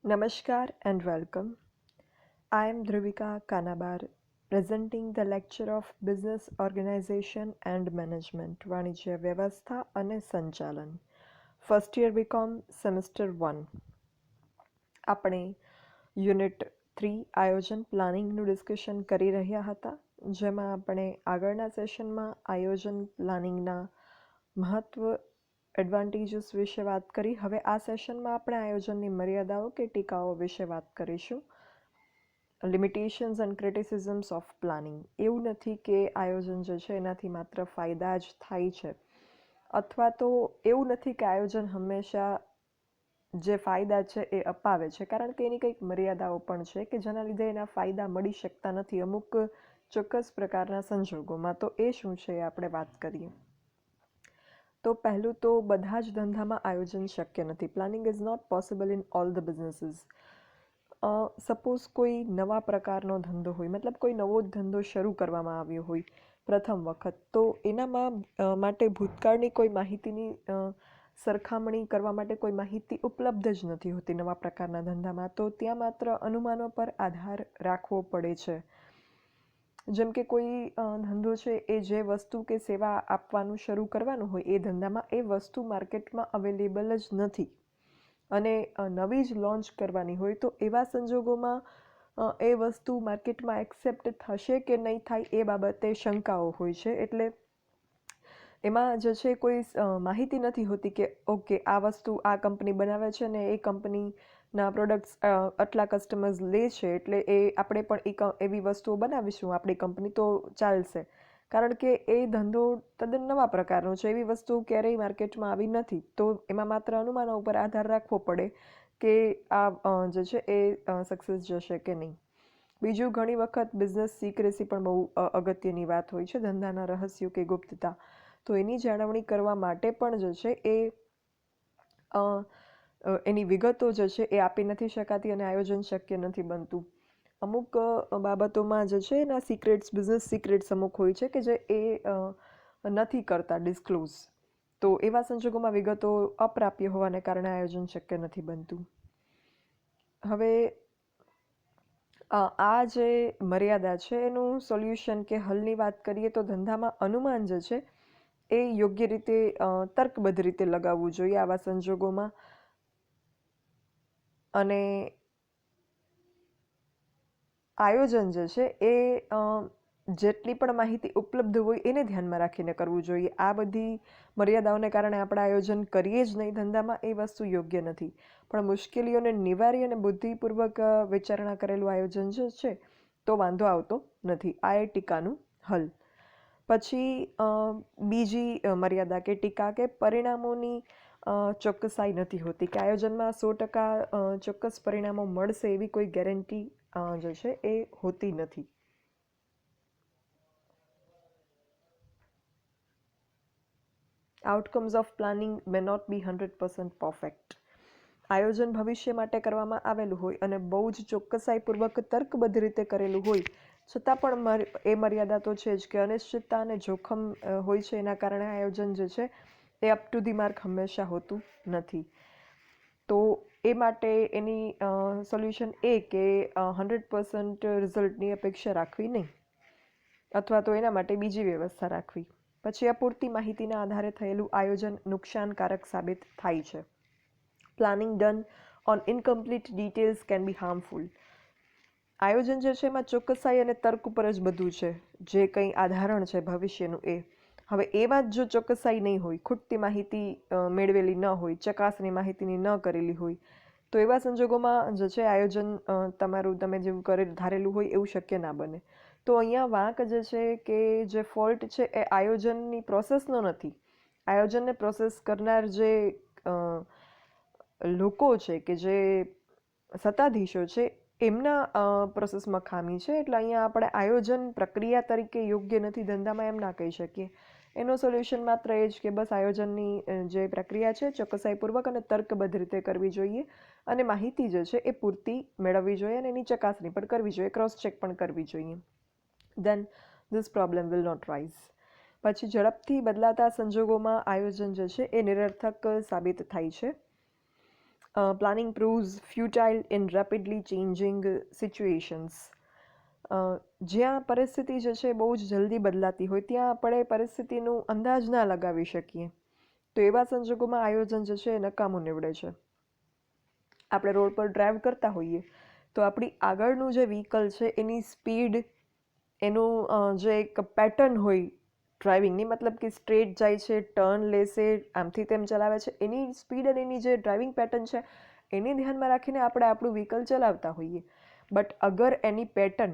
Namaskar and welcome. I am Dhruvika Kanabar, presenting the lecture of Business Organization and Management, વાણિજ્ય વ્યવસ્થા અને સંચાલન, first year BCom semester 1. આપણે unit 3 આયોજન પ્લાનિંગનું discussion કરી રહ્યા હતા, જેમાં આપણે આગળના સેશનમાં આયોજન પ્લાનિંગના મહત્વ એડવાન્ટેજીસ વિશે વાત કરી. હવે આ સેશનમાં આપણે આયોજનની મર્યાદાઓ કે ટીકાઓ વિશે વાત કરીશું. Limitations and criticisms of planning. એવું નથી કે આયોજન જે છે એનાથી માત્ર ફાયદા જ થાય છે, અથવા તો એવું નથી કે આયોજન હંમેશા જે ફાયદા છે એ અપાવે છે, કારણ કે એની કંઈક મર્યાદાઓ પણ છે કે જેના લીધે એના ફાયદા મળી શકતા નથી અમુક ચોક્કસ પ્રકારના સંજોગોમાં. તો એ શું છે એ આપણે વાત કરીએ. તો પહેલું તો બધા જ ધંધામાં આયોજન શક્ય નથી. Planning is not possible in all the businesses. Suppose કોઈ નવા પ્રકારનો ધંધો હોય, મતલબ કોઈ નવો ધંધો શરૂ કરવામાં આવ્યો હોય પ્રથમ વખત, તો એનામાં માટે ભૂતકાળની કોઈ માહિતીની સરખામણી કરવા માટે કોઈ માહિતી ઉપલબ્ધ જ નથી હોતી નવા પ્રકારના ધંધામાં. તો ત્યાં માત્ર અનુમાનો પર આધાર રાખવો પડે છે. જેમ કે કોઈ ધંધો છે એ જે વસ્તુ કે સેવા આપવાનું શરૂ કરવાનું હોય એ ધંધામાં એ વસ્તુ માર્કેટમાં અવેલેબલ જ નથી અને નવી જ લોન્ચ કરવાની હોય, તો એવા સંજોગોમાં એ વસ્તુ માર્કેટમાં એક્સેપ્ટ થશે કે નહીં થાય એ બાબતે શંકાઓ હોય છે. એટલે એમાં જે છે કોઈ માહિતી નથી હોતી કે ઓકે આ વસ્તુ આ કંપની બનાવે છે ને એ કંપનીના પ્રોડક્ટ્સ આટલા કસ્ટમર્સ લે છે, એટલે આપણે પણ એવી વસ્તુઓ બનાવીશું આપણી કંપની તો ચાલશે. કારણ કે એ ધંધો તદ્દન નવા પ્રકારનો છે, એવી વસ્તુ ક્યારેય માર્કેટમાં આવી નથી. તો એમાં માત્ર અનુમાનો ઉપર આધાર રાખવો પડે કે આ જે છે એ સક્સેસ જશે કે નહીં. બીજું, ઘણી વખત બિઝનેસ સિક્રેસી પણ બહુ અગત્યની વાત હોય છે, ધંધાના રહસ્યો કે ગુપ્તતા. તો એની જાળવણી કરવા માટે પણ જે છે એ એની વિગતો જે છે એ આપી નથી શકાતી અને આયોજન શક્ય નથી બનતું. અમુક બાબતોમાં જે છે એના સિક્રેટ્સ, બિઝનેસ સિક્રેટ્સ અમુક હોય છે કે જે એ નથી કરતા ડિસ્ક્લોઝ. તો એવા સંજોગોમાં વિગતો અપ્રાપ્ય હોવાને કારણે આયોજન શક્ય નથી બનતું. હવે આ જે મર્યાદા છે એનું સોલ્યુશન કે હલની વાત કરીએ તો ધંધામાં અનુમાન જે છે એ યોગ્ય રીતે તર્કબદ્ધ રીતે લગાવવું જોઈએ આવા સંજોગોમાં. અને આયોજન જે છે એ જેટલી પણ માહિતી ઉપલબ્ધ હોય એને ધ્યાનમાં રાખીને કરવું જોઈએ. આ બધી મર્યાદાઓને કારણે આપણે આયોજન કરીએ જ નહીં ધંધામાં, એ વસ્તુ યોગ્ય નથી. પણ મુશ્કેલીઓને નિવારી અને બુદ્ધિપૂર્વક વિચારણા કરેલું આયોજન જે છે તો વાંધો આવતો નથી. આ એ ટીકાનું હલ. પછી બીજી મર્યાદા કે ટીકા કે પરિણામોની ચોક્કસાઈ નથી હોતી, કે આયોજનમાં 100% ચોક્કસ પરિણામો મળશે એવી કોઈ ગેરંટી જે છે એ હોતી નથી. Outcomes of planning may not be 100% perfect. આયોજન ભવિષ્ય માટે કરવામાં આવેલું હોય અને બહુ જ ચોક્કસાઈપૂર્વક તર્કબદ્ધ રીતે કરેલું હોય, છતાં પણ એ મર્યાદા તો છે જ કે અનિશ્ચિતતા અને જોખમ હોય છે. એના કારણે આયોજન જે છે એ અપ ટુ ધી માર્ક હંમેશા હોતું નથી. તો એ માટે એની સોલ્યુશન એ કે 100% રિઝલ્ટની અપેક્ષા રાખવી નહીં, અથવા તો એના માટે બીજી વ્યવસ્થા રાખવી. પછી અપૂરતી માહિતીના આધારે થયેલું આયોજન નુકસાનકારક સાબિત થાય છે. Planning done on incomplete details can be harmful. આયોજન જે છે એમાં ચોક્કસાઈ અને તર્ક ઉપર જ બધું છે, જે કંઈ આધારણ છે ભવિષ્યનું એ. હવે એમાં જ જો ચોક્કસાઈ નહીં હોય, ખૂટતી માહિતી મેળવેલી ન હોય, ચકાસણી માહિતીની ન કરેલી હોય, તો એવા સંજોગોમાં જે છે આયોજન તમારું તમે જેવું ધારેલું હોય એવું શક્ય ના બને. તો અહીંયા વાંક જે છે કે જે ફોલ્ટ છે એ આયોજનની પ્રોસેસનો નથી. આયોજનને પ્રોસેસ કરનાર જે લોકો છે કે જે સત્તાધીશો છે એમના પ્રોસેસમાં ખામી છે. એટલે અહીંયા આપણે આયોજન પ્રક્રિયા તરીકે યોગ્ય નથી ધંધામાં એમ ના કહી શકીએ. એનો સોલ્યુશન માત્ર એ જ કે બસ આયોજનની જે પ્રક્રિયા છે ચોક્કસાઈપૂર્વક અને તર્કબદ્ધ રીતે કરવી જોઈએ, અને માહિતી જે છે એ પૂરતી મેળવવી જોઈએ અને એની ચકાસણી પણ કરવી જોઈએ, ક્રોસ ચેક પણ કરવી જોઈએ. Then this problem will not rise. પછી ઝડપથી બદલાતા સંજોગોમાં આયોજન જે છે એ નિરર્થક સાબિત થાય છે. Planning proves futile in rapidly changing situations. જ્યાં પરિસ્થિતિ જે છે બહુ જ જલ્દી બદલાતી હોય ત્યાં આપણે પરિસ્થિતિનું અંદાજ ના લગાવી શકીએ, તો એવા સંજોગોમાં આયોજન જે છે એ નકામું નીવડે છે. આપણે રોડ પર ડ્રાઈવ કરતા હોઈએ તો આપણી આગળનું જે વ્હીકલ છે એની સ્પીડ, એનું જે એક પેટર્ન હોય ડ્રાઇવિંગની, મતલબ કે સ્ટ્રેટ જાય છે, ટર્ન લેશે, આમથી તેમ ચલાવે છે, એની સ્પીડ અને એની જે ડ્રાઇવિંગ પેટર્ન છે એને ધ્યાનમાં રાખીને આપણે આપણું વ્હીકલ ચલાવતા હોઈએ. બટ અગર એની પેટર્ન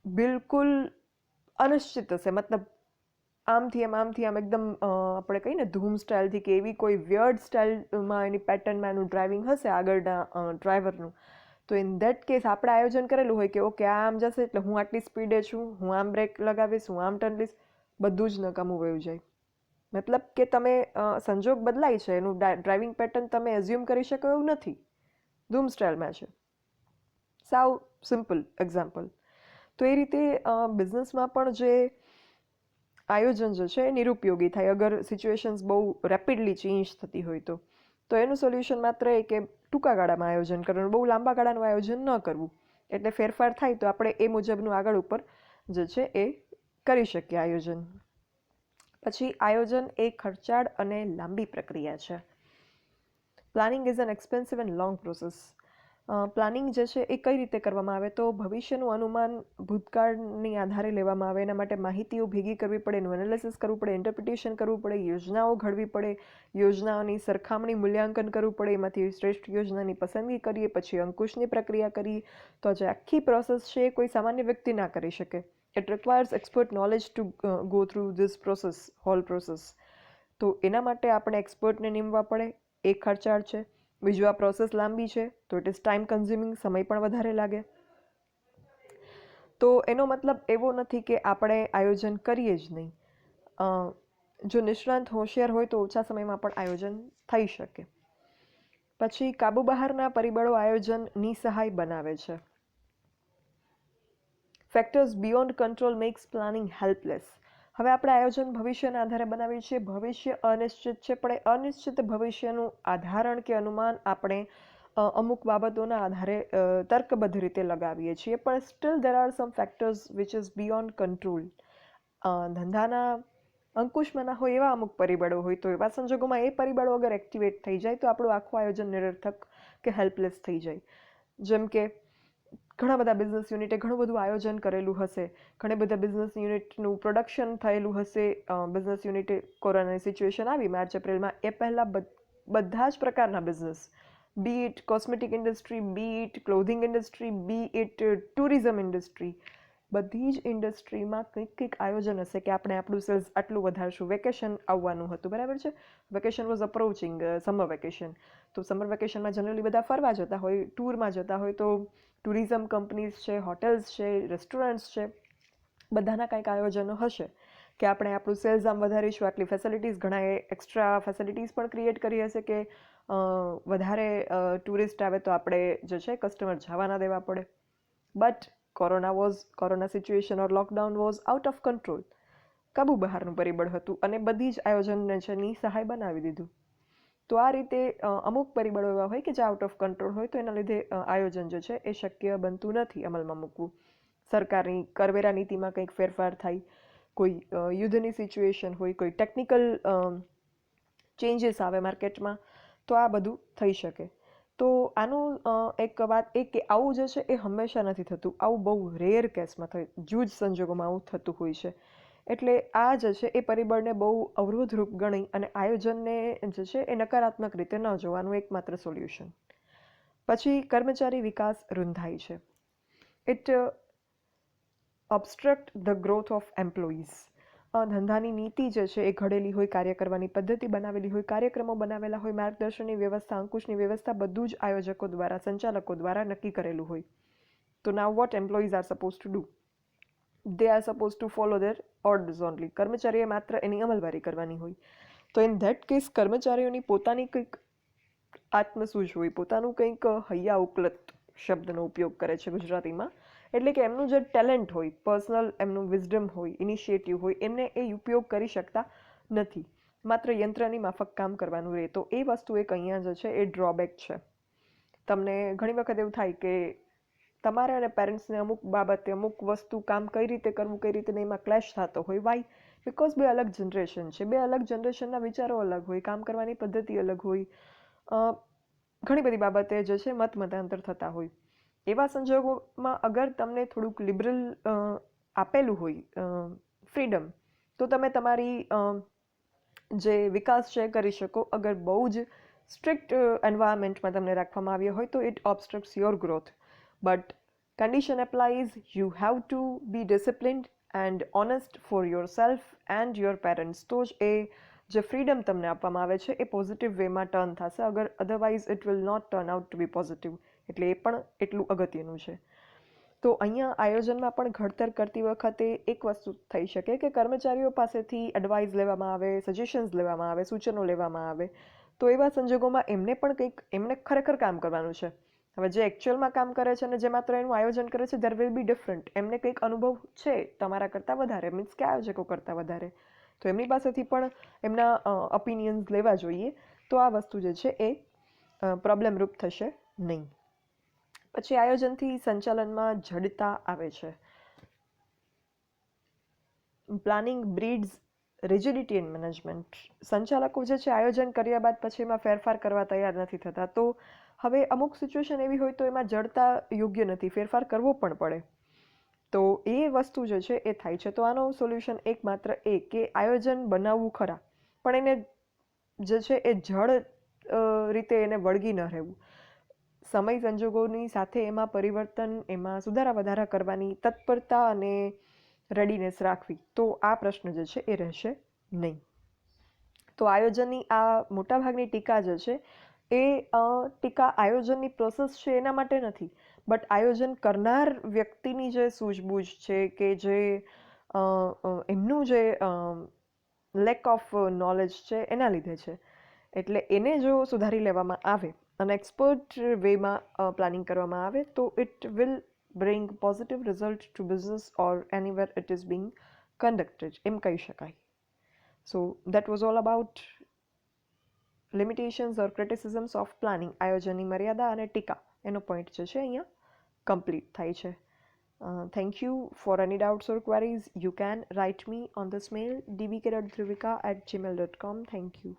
બિલકુલ અનિશ્ચિત હશે, મતલબ આમથી આમ એકદમ આપણે કહીએ ને ધૂમ સ્ટાઇલથી કે એવી કોઈ વિયર્ડ સ્ટાઇલમાં એની પેટર્નમાં એનું ડ્રાઇવિંગ હશે આગળના ડ્રાઈવરનું, તો ઇન ધેટ કેસ આપણે આયોજન કરેલું હોય કે ઓકે આ આમ જશે એટલે હું આટલી સ્પીડે છું, હું આમ બ્રેક લગાવીશ, હું આમ ટર્ન લઈશ, બધું જ નકામું વયું જાય. મતલબ કે તમે સંજોગ બદલાય છે, એનું ડ્રાઇવિંગ પેટર્ન તમે એઝ્યુમ કરી શકો એવું નથી, ધૂમ સ્ટાઇલમાં છે. સાવ સિમ્પલ એક્ઝામ્પલ. તો એ રીતે બિઝનેસમાં પણ જે આયોજન જે છે એ નિરુપયોગી થાય અગર સિચ્યુએશન્સ બહુ રેપિડલી ચેન્જ થતી હોય તો એનું સોલ્યુશન માત્ર એ કે ટૂંકા ગાળામાં આયોજન કરવાનું, બહુ લાંબા ગાળાનું આયોજન ન કરવું. એટલે ફેરફાર થાય તો આપણે એ મુજબનું આગળ ઉપર જે છે એ કરી શકીએ આયોજન. પછી આયોજન એ ખર્ચાળ અને લાંબી પ્રક્રિયા છે. Planning is an expensive and long process. Planning જે છે એ કઈ રીતે કરવામાં આવે તો ભવિષ્યનું અનુમાન ભૂતકાળની આધારે લેવામાં આવે, એના માટે માહિતીઓ ભેગી કરવી પડે, એનું એનાલિસિસ કરવું પડે, ઇન્ટરપ્રિટેશન કરવું પડે, યોજનાઓ ઘડવી પડે, યોજનાઓની સરખામણી મૂલ્યાંકન કરવું પડે, એમાંથી શ્રેષ્ઠ યોજનાની પસંદગી કરીએ, પછી અંકુશની પ્રક્રિયા કરીએ. તો જે આખી પ્રોસેસ છે એ કોઈ સામાન્ય વ્યક્તિ ના કરી શકે. It requires expert knowledge to go through this process, hall process. તો એના માટે આપણે એક્સપર્ટને નીમવા પડે, એ ખર્ચાળ છે. બીજું, આ પ્રોસેસ લાંબી છે તો ઇટ ઇઝ ટાઈમ કન્ઝ્યુમિંગ, સમય પણ વધારે લાગે. તો એનો મતલબ એવો નથી કે આપણે આયોજન કરીએ જ નહીં. જો નિષ્ણાંત હોશિયાર હોય તો ઓછા સમયમાં પણ આયોજન થઈ શકે. પછી કાબુ બહારના પરિબળો આયોજન નિસહાય બનાવે છે. Factors beyond control makes planning helpless. હવે આપણે આયોજન ભવિષ્યના આધારે બનાવીએ છીએ. ભવિષ્ય અનિશ્ચિત છે, પણ એ અનિશ્ચિત ભવિષ્યનું આધારણ કે અનુમાન આપણે અમુક બાબતોના આધારે તર્કબદ્ધ રીતે લગાવીએ છીએ, પણ still there are some factors which is beyond control. ધંધાના અંકુશમાં ના હોય એવા અમુક પરિબળો હોય તો એવા સંજોગોમાં એ પરિબળો અગર એક્ટિવેટ થઈ જાય તો આપણું આખું આયોજન નિરર્થક કે હેલ્પલેસ થઈ જાય. જેમ કે ઘણા બધા બિઝનેસ યુનિટે ઘણું બધું આયોજન કરેલું હશે, ઘણા બધા બિઝનેસ યુનિટનું પ્રોડક્શન થયેલું હશે. બિઝનેસ યુનિટે કોરોનાની સિચ્યુએશન આવી માર્ચ એપ્રિલમાં, એ પહેલાં બધા જ પ્રકારના business, be it cosmetic industry, be it clothing industry, be it tourism industry, બધી જ ઇન્ડસ્ટ્રીમાં કંઈક આયોજન હશે કે આપણે આપણું સેલ્સ આટલું વધારશું. વેકેશન આવવાનું હતું, બરાબર છે, vacation was approaching, summer vacation. તો સમર વેકેશનમાં જનરલી બધા ફરવા જતા હોય, ટૂરમાં જતા હોય, તો ટુરિઝમ કંપનીઝ છે, હોટેલ્સ છે, રેસ્ટોરન્ટ્સ છે, બધાના કંઈક આયોજનો હશે કે આપણે આપણું સેલ્સ આમ વધારીશું, આટલી ફેસિલિટીઝ, ઘણાએ એક્સ્ટ્રા ફેસિલિટીઝ પણ ક્રિએટ કરી હશે કે વધારે ટુરિસ્ટ આવે તો આપણે જે છે કસ્ટમર જવા ના દેવા પડે. But corona situation or lockdown was out of control, કાબુ બહારનું પરિબળ હતું અને બધી જ આયોજનને છે નિસહાય બનાવી દીધું. તો આ રીતે અમુક પરિબળો એવા હોય કે જે આઉટ ઓફ કંટ્રોલ હોય તો એના લીધે આયોજન જે છે એ શક્ય બનતું નથી અમલમાં મૂકવું. સરકારની કરવેરા નીતિમાં કંઈક ફેરફાર થાય, કોઈ યુદ્ધની સિચ્યુએશન હોય, કોઈ ટેકનિકલ ચેન્જીસ આવે માર્કેટમાં, તો આ બધું થઈ શકે. તો આનું એક વાત એ કે આવું જે છે એ હંમેશા નથી થતું, આવું બહુ રેર કેસમાં થાય, જૂજ સંજોગોમાં આવું થતું હોય છે. એટલે આ જે છે એ પરિબળને બહુ અવરોધરૂપ ગણી અને આયોજનને જે છે એ નકારાત્મક રીતે ન જોવાનું એકમાત્ર સોલ્યુશન. પછી કર્મચારી વિકાસ રૂંધાય છે. It obstruct the growth of employees. ધંધાની નીતિ જે છે એ ઘડેલી હોય, કાર્ય કરવાની પદ્ધતિ બનાવેલી હોય, કાર્યક્રમો બનાવેલા હોય, માર્ગદર્શનની વ્યવસ્થા, અંકુશની વ્યવસ્થા, બધું જ આયોજકો દ્વારા, સંચાલકો દ્વારા નક્કી કરેલું હોય. તો નાઉ vote employees R suppose to do? they are supposed to follow their orders only. કર્મચારીએ માત્ર એની અમલવારી કરવાની હોય. તો ઇન ધેટ કેસ કર્મચારીઓની પોતાની કંઈક આત્મસૂઝ હોય, પોતાનું કંઈક હૈયા ઉકલત શબ્દનો ઉપયોગ કરે છે ગુજરાતીમાં, એટલે કે એમનું જે ટેલેન્ટ હોય, પર્સનલ એમનું વિઝડમ હોય, ઇનિશિયેટિવ હોય, એમને એ ઉપયોગ કરી શકતા નથી. માત્ર યંત્રની માફક કામ કરવાનું રહે. તો એ વસ્તુ એક અહીંયા જે છે એ ડ્રોબેક છે. તમને ઘણી વખત એવું થાય કે તમારે અને પેરેન્ટ્સને અમુક બાબતે અમુક વસ્તુ કામ કઈ રીતે કરવું કઈ રીતે નહીં એમાં ક્લેશ થતો હોય. વાય? બિકોઝ બે અલગ જનરેશન છે, બે અલગ જનરેશનના વિચારો અલગ હોય, કામ કરવાની પદ્ધતિ અલગ હોય, ઘણી બધી બાબતે જે છે મતાંતર થતા હોય. એવા સંજોગોમાં અગર તમને થોડુંક લિબરલ આપેલું હોય ફ્રીડમ, તો તમે તમારી જે વિકાસ છે કરી શકો. અગર બહુ જ સ્ટ્રિક્ટ એન્વાયરમેન્ટમાં તમને રાખવામાં આવ્યા હોય તો it obstructs your growth. But condition applies. You have to be disciplined and honest for yourself and your parents. તો જ એ જે ફ્રીડમ તમને આપવામાં આવે છે એ પોઝિટિવ વેમાં ટર્ન થશે. અગર otherwise it will not turn out to be positive. એટલે એ પણ એટલું અગત્યનું છે. તો અહીંયા આયોજનમાં પણ ઘડતર કરતી વખતે એક વસ્તુ થઈ શકે કે કર્મચારીઓ પાસેથી એડવાઇસ લેવામાં આવે, સજેશન્સ લેવામાં આવે, સૂચનો લેવામાં આવે. તો એવા સંજોગોમાં એમને ખરેખર કામ કરવાનું છે. હવે જે એકચ્યુઅલમાં કામ કરે છે અને જે માત્ર એનું આયોજન કરે છે, ધેર વિલ બી ડિફરન્ટ. એમને કંઈક અનુભવ છે તમારા કરતાં વધારે, મીન્સ કે આયોજકો કરતાં વધારે. તો એમની પાસેથી પણ એમના ઓપિનિયન્સ લેવા જોઈએ. તો આ વસ્તુ જે છે એ પ્રોબ્લેમરૂપ થશે નહીં. પછી આયોજનથી સંચાલનમાં જડતા આવે છે. Planning breeds rigidity in management. સંચાલકો જે છે આયોજન કર્યા બાદ પછી એમાં ફેરફાર કરવા તૈયાર નથી થતા. તો હવે અમુક સિચ્યુએશન એવી હોય તો એમાં જડતા યોગ્ય નથી, ફેરફાર કરવો પણ પડે. તો એ વસ્તુ જે છે એ થાય છે. તો આનો સોલ્યુશન એકમાત્ર એ કે આયોજન બનાવવું ખરા, પણ એને જે છે એ જડ રીતે એને વળગી ન રહેવું. સમય સંજોગોની સાથે એમાં પરિવર્તન, એમાં સુધારા વધારા કરવાની તત્પરતા અને રેડીનેસ રાખવી. તો આ પ્રશ્ન જે છે એ રહેશે નહીં. તો આયોજનની આ મોટાભાગની ટીકા જે છે એ ટીકા આયોજનની પ્રોસેસ છે એના માટે નથી, બટ આયોજન કરનાર વ્યક્તિની જે સૂઝબૂઝ છે કે જે એમનું જે લેક ઓફ નોલેજ છે એના લીધે છે. એટલે એને જો સુધારી લેવામાં આવે અને એક્સપર્ટ વેમાં પ્લાનિંગ કરવામાં આવે તો it will bring positive result to business or anywhere it is being conducted, એમ કહી શકાય. So that was all about limitations or criticisms of planning. આયોજનની મર્યાદા અને ટીકા એનો પોઈન્ટ જે છે અહીંયા કમ્પ્લીટ થાય છે. Thank you. For any doubts or queries you can write me on this mail dvk.dhruvika@gmail.com. Thank you.